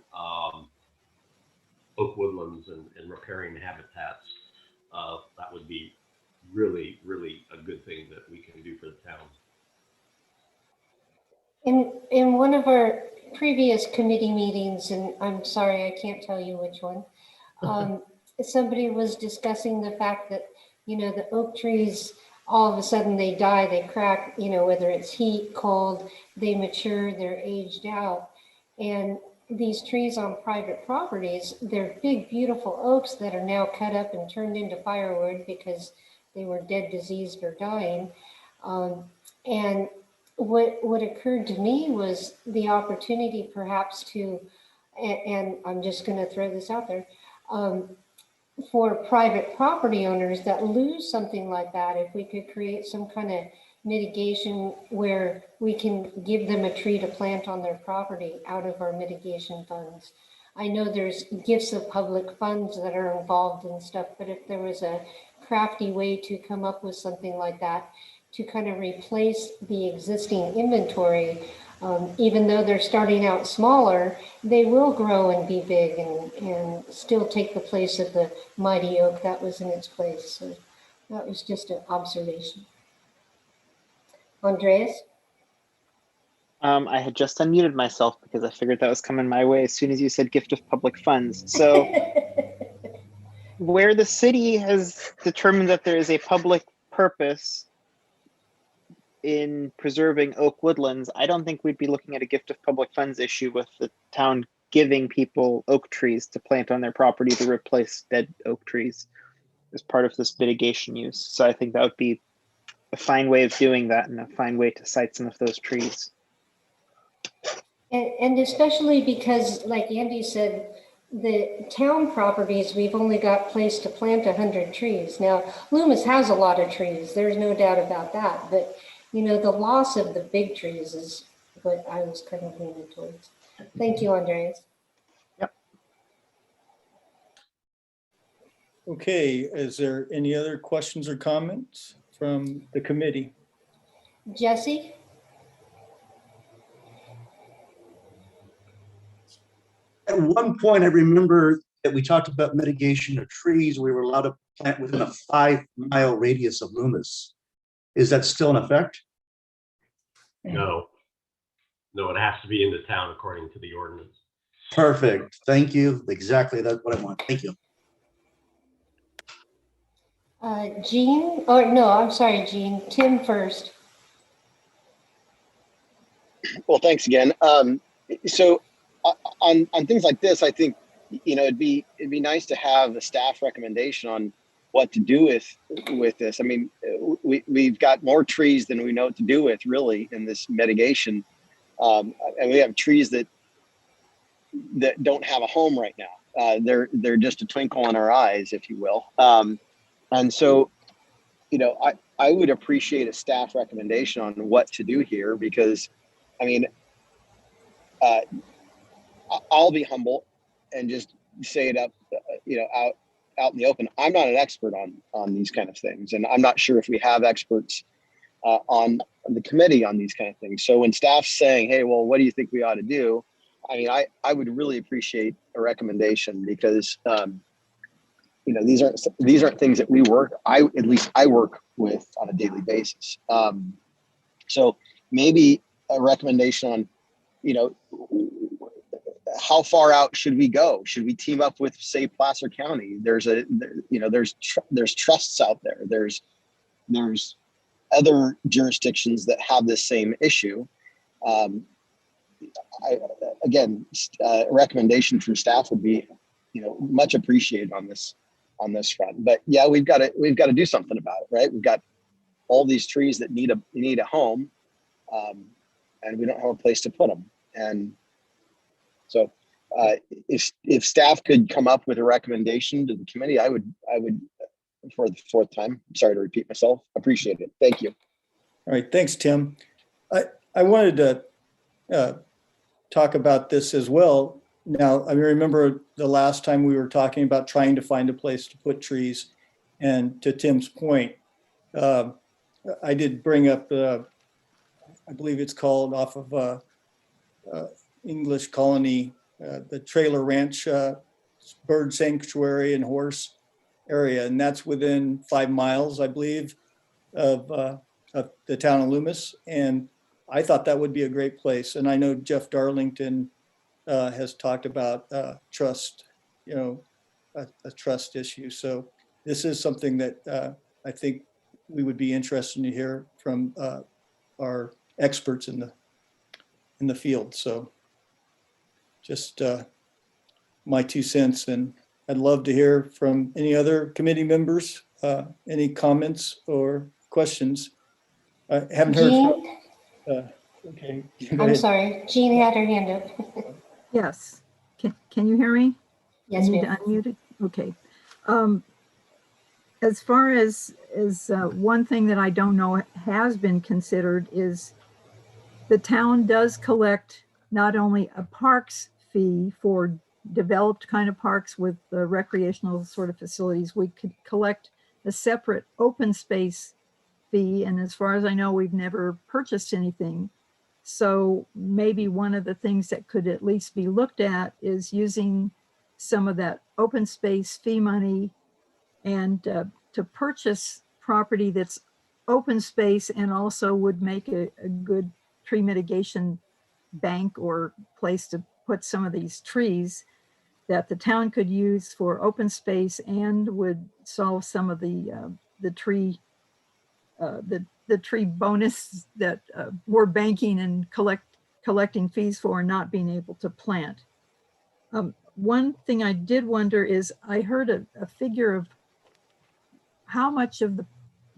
oak woodlands and riparian habitats, that would be really, really a good thing that we can do for the town. In one of our previous committee meetings, and I'm sorry, I can't tell you which one, somebody was discussing the fact that, you know, the oak trees, all of a sudden they die, they crack, you know, whether it's heat, cold, they mature, they're aged out. And these trees on private properties, they're big, beautiful oaks that are now cut up and turned into firewood because they were dead, diseased, or dying. And what occurred to me was the opportunity perhaps to, and I'm just going to throw this out there, for private property owners that lose something like that, if we could create some kind of mitigation where we can give them a tree to plant on their property out of our mitigation funds. I know there's gifts of public funds that are involved and stuff, but if there was a crafty way to come up with something like that to kind of replace the existing inventory, even though they're starting out smaller, they will grow and be big and still take the place of the mighty oak that was in its place. So that was just an observation. Andreas? I had just unmuted myself because I figured that was coming my way as soon as you said gift of public funds. So where the city has determined that there is a public purpose in preserving oak woodlands, I don't think we'd be looking at a gift of public funds issue with the town giving people oak trees to plant on their property to replace dead oak trees as part of this mitigation use. So I think that would be a fine way of doing that and a fine way to cite some of those trees. And especially because, like Andy said, the town properties, we've only got place to plant 100 trees. Now, Loomis has a lot of trees. There's no doubt about that. But you know, the loss of the big trees is what I was kind of leaning towards. Thank you, Andreas. Okay, is there any other questions or comments from the committee? Jesse? At one point, I remember that we talked about mitigation of trees. We were allowed to plant within a 5-mile radius of Loomis. Is that still in effect? No. No, it has to be in the town according to the ordinance. Perfect. Thank you. Exactly. That's what I want. Thank you. Jean, or no, I'm sorry, Jean. Tim first. Well, thanks again. So on things like this, I think, you know, it'd be nice to have a staff recommendation on what to do with this. I mean, we've got more trees than we know what to do with, really, in this mitigation, and we have trees that don't have a home right now. They're just a twinkle in our eyes, if you will. And so, you know, I would appreciate a staff recommendation on what to do here, because, I mean, I'll be humble and just say it up, you know, out in the open. I'm not an expert on these kind of things, and I'm not sure if we have experts on the committee on these kind of things. So when staff's saying, "Hey, well, what do you think we ought to do?" I mean, I would really appreciate a recommendation, because you know, these aren't things that at least I work with on a daily basis. So maybe a recommendation on, you know, how far out should we go? Should we team up with, say, Placer County? There's trusts out there. There's other jurisdictions that have this same issue. A recommendation from staff would be, you know, much appreciated on this front. But yeah, we've got to do something about it, right? We've got all these trees that need a home, and we don't have a place to put them. And so, if staff could come up with a recommendation to the committee, I would, for the fourth time, sorry to repeat myself, appreciate it. Thank you. All right, thanks, Tim. I wanted to talk about this as well. Now, I remember the last time we were talking about trying to find a place to put trees, and to Tim's point, I did bring up, I believe it's called off of English Colony, the Trailer Ranch Bird Sanctuary and Horse area, and that's within 5 miles, I believe, of the town of Loomis. And I thought that would be a great place. And I know Jeff Darlington has talked about trust, you know, a trust issue. So this is something that I think we would be interested to hear from our experts in the field. So just my 2 cents, and I'd love to hear from any other committee members, any comments or questions. I haven't heard from, okay. I'm sorry, Jean had her hand up. Yes. Can you hear me? Yes, I need ma'am. to unmute it? Okay. As far as one thing that I don't know has been considered is the town does collect not only a parks fee for developed kind of parks with the recreational sort of facilities, we could collect a separate open space fee. And as far as I know, we've never purchased anything. So maybe one of the things that could at least be looked at is using some of that open space fee money and to purchase property that's open space and also would make a good tree mitigation bank or place to put some of these trees that the town could use for open space and would solve some of the tree bonus that we're banking and collecting fees for and not being able to plant. One thing I did wonder is I heard a figure of how much of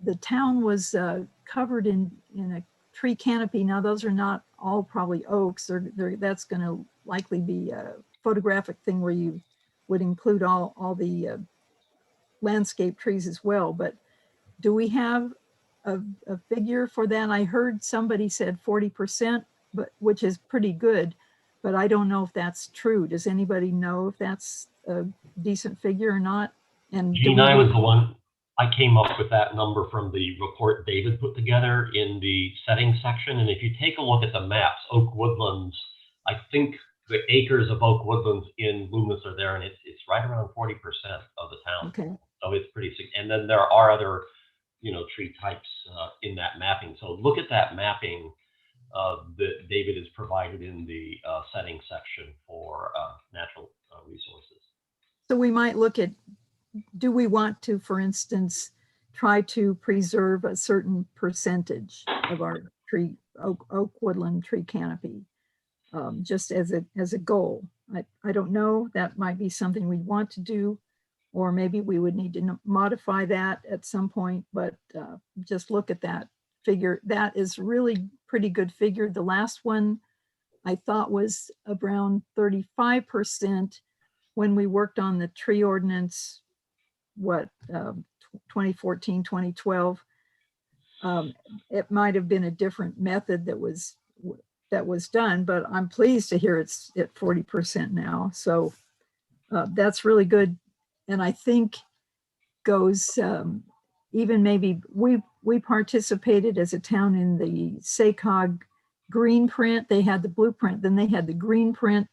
the town was covered in a tree canopy. Now those are not all probably oaks, or that's going to likely be a photographic thing where you would include all the landscape trees as well. But do we have a figure for that? I heard somebody said 40%, but which is pretty good, but I don't know if that's true. Does anybody know if that's a decent figure or not? And do Gene, we I was want- the one, I came up with that number from the report David put together in the settings section. And if you take a look at the maps, Oak Woodlands, I think the acres of Oak Woodlands in Loomis are there, and it's right around 40% of the town. Okay, So it's pretty, and then there are other, you know, tree types in that mapping. So look at that mapping that David has provided in the settings section for natural resources. so we might look at, do we want to, for instance, try to preserve a certain percentage of our tree, oak woodland tree canopy, just as a goal? I don't know, that might be something we want to do, or maybe we would need to modify that at some point, but just look at that figure. That is really pretty good figure. The last one I thought was around 35% when we worked on the tree ordinance, 2014, 2012. It might have been a different method that was done, but I'm pleased to hear it's at 40% now. So that's really good. And I think goes, even maybe we participated as a town in the SACOG green print. They had the blueprint, then they had the green print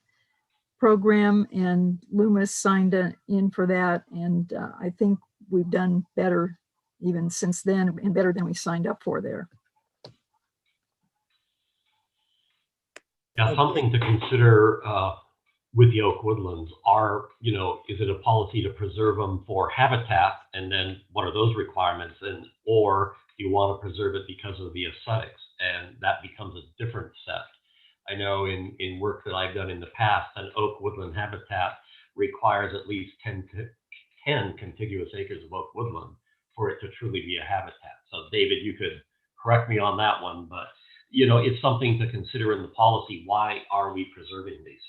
program, and Loomis signed in for that. And I think we've done better even since then, and better than we signed up for there. Yeah, something to consider with the Oak Woodlands are, you know, is it a policy to preserve them for habitat, and then what are those requirements, and or do you want to preserve it because of the aesthetics, and that becomes a different set. I know in work that I've done in the past, an oak woodland habitat requires at least 10 contiguous acres of oak woodland for it to truly be a habitat. So David, you could correct me on that one, but you know, it's something to consider in the policy. Why are we preserving these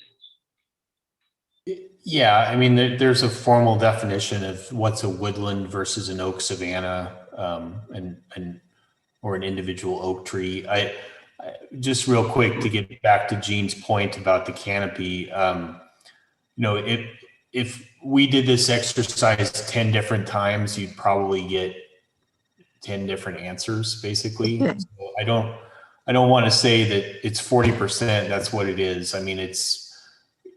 things? Yeah, I mean, there's a formal definition of what's a woodland versus an oak savanna, or an individual oak tree. I just real quick to get back to Gene's point about the canopy. You know, if we did this exercise 10 different times, you'd probably get 10 different answers, basically. So I don't want to say that it's 40%. That's what it is. I mean, it's,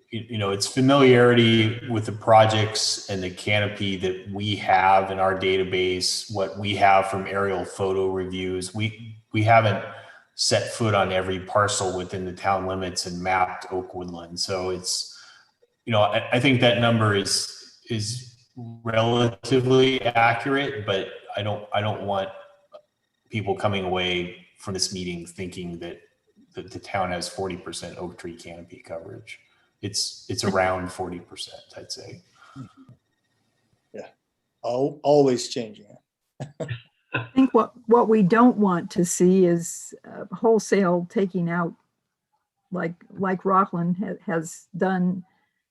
you know, it's familiarity with the projects and the canopy that we have in our database, what we have from aerial photo reviews. We haven't set foot on every parcel within the town limits and mapped oak woodland. So it's, you know, I think that number is relatively accurate, but I don't want people coming away from this meeting thinking that the town has 40% oak tree canopy coverage. It's around 40%, I'd say. Yeah, always changing. I think what we don't want to see is wholesale taking out, like Rockland has done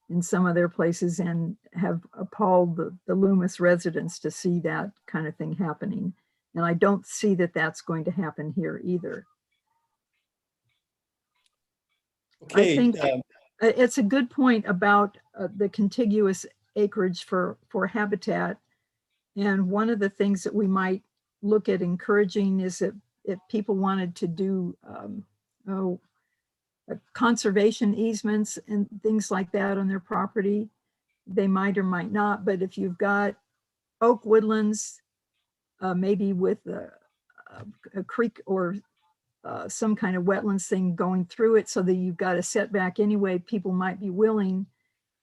in some of their places, and have appalled the Loomis residents to see that kind of thing happening. And I don't see that that's going to happen here either. Okay. I think it's a good point about the contiguous acreage for habitat. And one of the things that we might look at encouraging is that if people wanted to do conservation easements and things like that on their property, they might or might not. But if you've got oak woodlands, maybe with a creek or some kind of wetlands thing going through it, so that you've got a setback anyway, people might be willing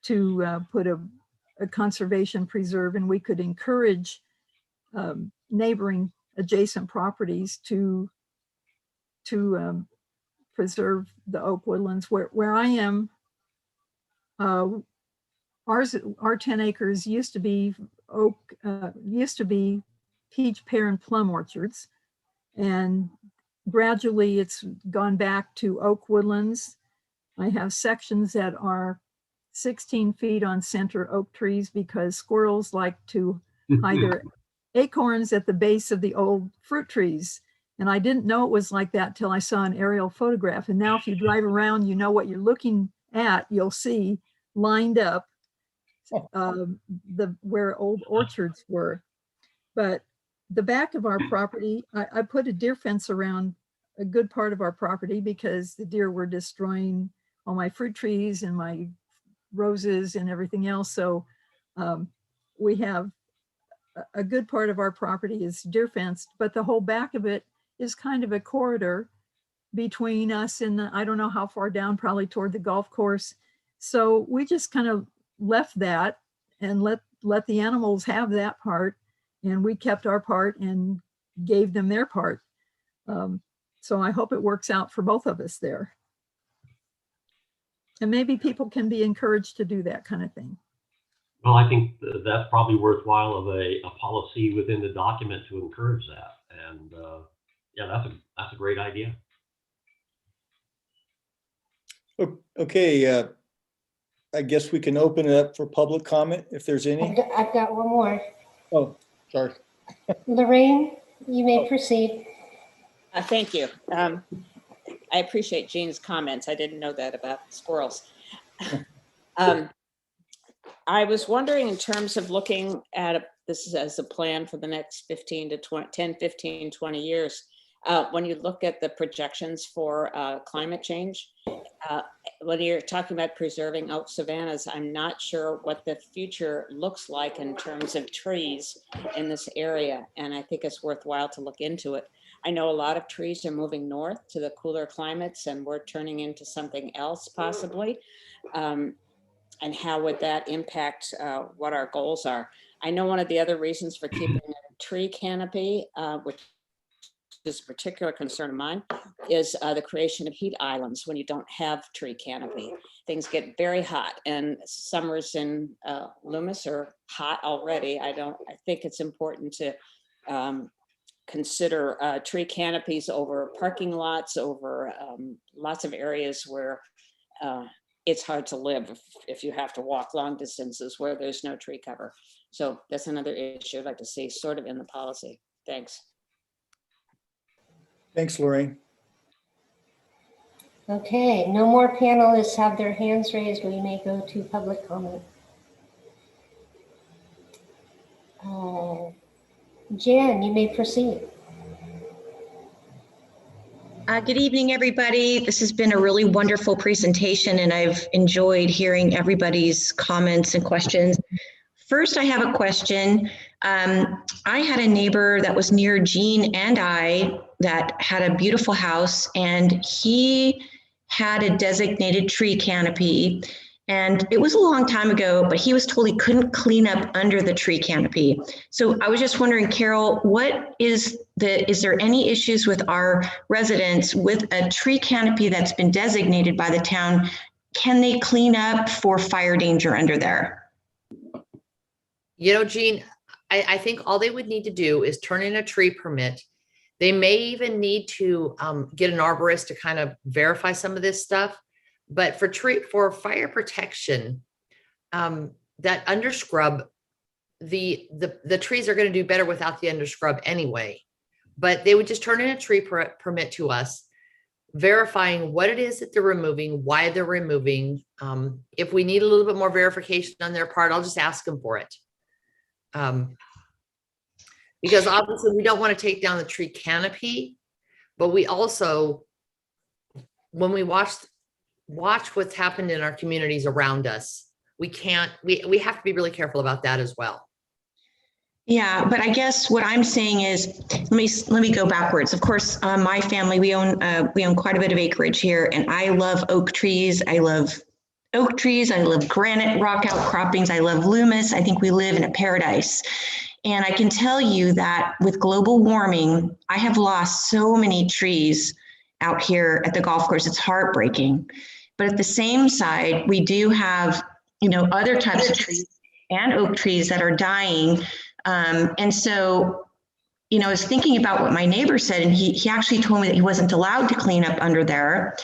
to put a conservation preserve, and we could encourage neighboring adjacent properties to preserve the oak woodlands. Where I am, our 10 acres used to be oak, used to be peach, pear, and plum orchards, and gradually it's gone back to oak woodlands. I have sections that are 16 feet on center oak trees because squirrels like to hide their acorns at the base of the old fruit trees. And I didn't know it was like that till I saw an aerial photograph. And now if you drive around, you know what you're looking at, you'll see lined up where old orchards were. But the back of our property, I put a deer fence around a good part of our property because the deer were destroying all my fruit trees and my roses and everything else. So we have a good part of our property is deer fenced, but the whole back of it is kind of a corridor between us and I don't know how far down, probably toward the golf course. So we just kind of left that and let the animals have that part, and we kept our part and gave them their part. So I hope it works out for both of us there. And maybe people can be encouraged to do that kind of thing. Well, I think that's probably worthwhile of a policy within the document to encourage that. And yeah, that's a great idea. Okay, I guess we can open it up for public comment if there's any. I've got one more. Oh, sorry. Lorraine, you may proceed. Thank you. I appreciate Jean's comments. I didn't know that about squirrels. I was wondering, in terms of looking at this as a plan for the next 15 to 20 years, when you look at the projections for climate change, when you're talking about preserving oak savannas, I'm not sure what the future looks like in terms of trees in this area. And I think it's worthwhile to look into it. I know a lot of trees are moving north to the cooler climates, and we're turning into something else possibly. And how would that impact what our goals are? I know one of the other reasons for keeping a tree canopy, which is a particular concern of mine, is the creation of heat islands when you don't have tree canopy. Things get very hot, and summers in Loomis are hot already. I think it's important to consider tree canopies over parking lots, over lots of areas where it's hard to live if you have to walk long distances where there's no tree cover. So that's another issue I'd like to see sort of in the policy. Thanks. Thanks, Lorraine. Okay, no more panelists have their hands raised. We may go to public comment. Jan, you may proceed. Good evening, everybody. This has been a really wonderful presentation, and I've enjoyed hearing everybody's comments and questions. First, I have a question. I had a neighbor that was near Jean and I that had a beautiful house, and he had a designated tree canopy. And it was a long time ago, but he was told he couldn't clean up under the tree canopy. So I was just wondering, Carol, is there any issues with our residents with a tree canopy that's been designated by the town? Can they clean up for fire danger under there? You know, Jean, I think all they would need to do is turn in a tree permit. They may even need to get an arborist to kind of verify some of this stuff. But for fire protection, that underscrub, the trees are going to do better without the underscrub anyway. But they would just turn in a tree permit to us, verifying what it is that they're removing, why they're removing. If we need a little bit more verification on their part, I'll just ask them for it. Because obviously we don't want to take down the tree canopy, but we also, when we watch what's happened in our communities around us, we have to be really careful about that as well. Yeah, but I guess what I'm saying is, let me go backwards. Of course, my family, we own quite a bit of acreage here, and I love oak trees. I love granite rock outcroppings. I love Loomis. I think we live in a paradise. And I can tell you that with global warming, I have lost so many trees out here at the golf course. It's heartbreaking. But at the same side, we do have, other types of trees and oak trees that are dying. And so, I was thinking about what my neighbor said, and he actually told me that he wasn't allowed to clean up under there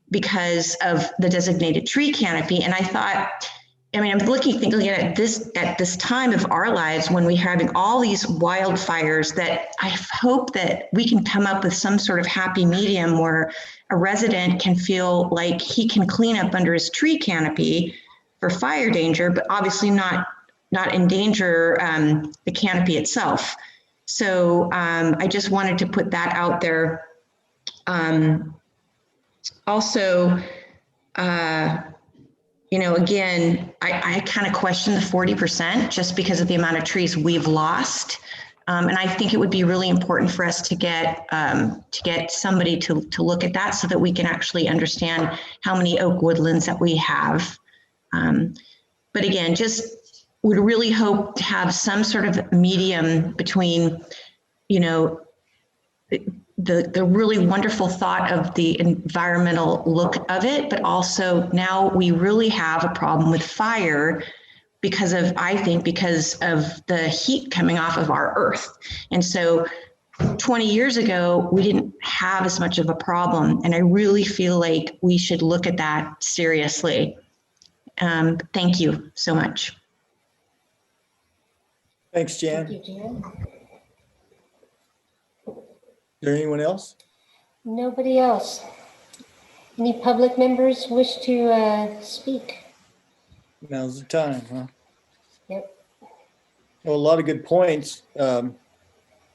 because of the designated tree canopy. And I thought, I mean, I'm thinking at this time of our lives when we're having all these wildfires, that I hope that we can come up with some sort of happy medium where a resident can feel like he can clean up under his tree canopy for fire danger, but obviously not endanger the canopy itself. So I just wanted to put that out there. Also, you know, again, I kind of question the 40% just because of the amount of trees we've lost. And I think it would be really important for us to get somebody to look at that so that we can actually understand how many oak woodlands that we have. But again, just would really hope to have some sort of medium between, you know, the really wonderful thought of the environmental look of it, but also now we really have a problem with fire because of the heat coming off of our earth. And so 20 years ago, we didn't have as much of a problem. And I really feel like we should look at that seriously. Thank you so much. Thanks, Jan. Thank you, Jan. Is there anyone else? Nobody else. Any public members wish to speak? Now's the time, huh? Yep. Well, a lot of good points. We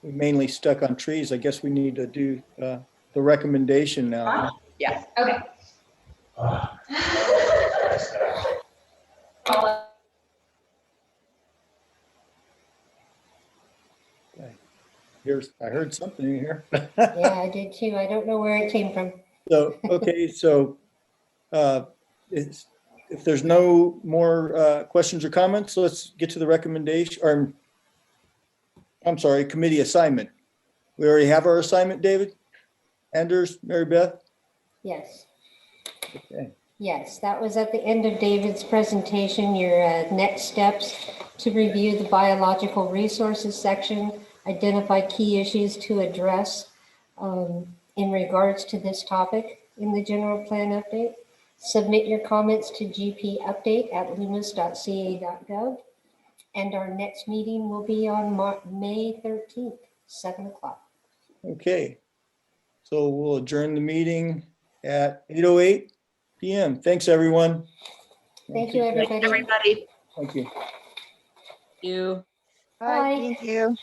mainly stuck on trees. I guess we need to do the recommendation now. Yeah, okay. I heard something in here. Yeah, I did too. I don't know where it came from. So, okay, so if there's no more questions or comments, let's get to the recommendation, or I'm sorry, committee assignment. We already have our assignment, David? Anders, Mary Beth? Yes. Okay. Yes, that was at the end of David's presentation, your next steps to review the biological resources section, identify key issues to address in regards to this topic in the general plan update. Submit your comments to gpupdate@loomis.ca.gov. And our next meeting will be on May 13th, 7 o'clock. Okay. So we'll adjourn the meeting at 8:08 p.m. Thanks, everyone. Thank you, everybody. Everybody. Thank you. You. Bye, thank you.